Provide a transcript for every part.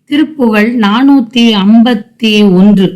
திருப்புகழ் 451.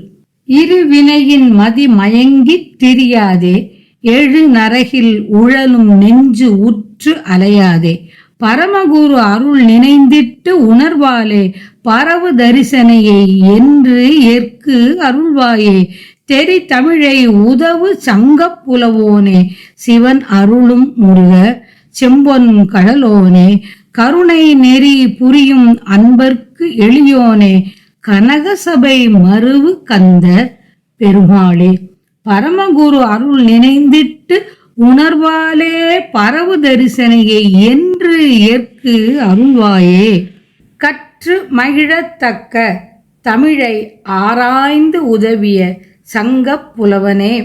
இருவினையின் மதி மயங்கித் திரியாதே, எழு நரகில் உழலும் நெஞ்சு உற்று அலையாதே, பரமகுரு அருள் நினைந்திட்டு உணர்வாலே, பரவு தரிசனையை என்று ஏற்கு அருள்வாயே, தெரி தமிழை உதவு சங்கப் புலவோனே, சிவன் அருளும் முருக செம்பொன் கடலோனே, கருணை நெறி புரியும் அன்பர்க்கு எளியோனே, கனகசபை மருவு கந்த பெருமாளே, பரமகுரு அருள் நினைந்திட்டு உணர்வாலே, பரவு தரிசனையை என்று ஏற்கு அருள்வாயே. கற்று மகிழத்தக்க தமிழை ஆராய்ந்து உதவிய சங்கப் புலவனே,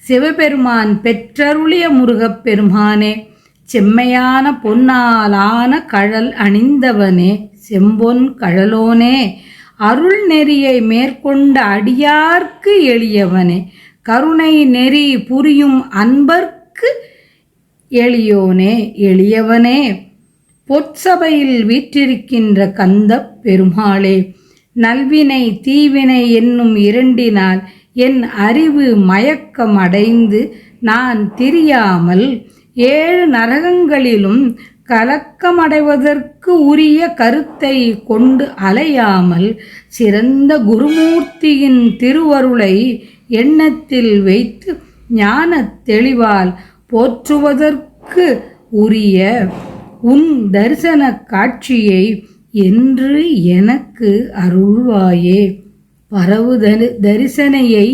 சிவபெருமான் பெற்றருளிய முருகப் பெருமானே, செம்மையான பொன்னாலான கழல் அணிந்தவனே, செம்பொன் கழலோனே, அருள் நெறியை மேற்கொண்ட அடியார்க்கு எளியவனே, கருணை நெறி புரியும் அன்பர்க்கு எளியோனே எளியவனே, பொற்சபையில் வீற்றிருக்கின்ற கந்த பெருமாளே, நல்வினை தீவினை என்னும் இரண்டினால் என் அறிவு மயக்கம் அடைந்து நான் திரியாமல் 7 நரகங்களிலும் கலக்கமடைவதற்கு உரிய கருத்தை கொண்டு அலையாமல், சிறந்த குருமூர்த்தியின் திருவருளை எண்ணத்தில் வைத்து ஞானத் தெளிவால் போற்றுவதற்கு உரிய உன் தரிசன காட்சியை என்று எனக்கு அருள்வாயே. பரவு தரிசனையை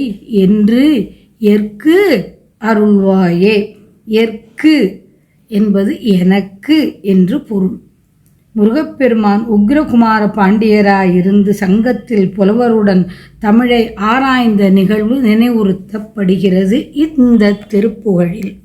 என்று ஏற்கு அருள்வாயே. ஏற்கு என்பது எனக்கு என்று பொருள். முருகப்பெருமான் உக்ரகுமார பாண்டியராயிருந்து சங்கத்தில் புலவருடன் தமிழை ஆராய்ந்த நிகழ்வு நினைவுறுத்தப்படுகிறது இந்த திருப்புகழில்.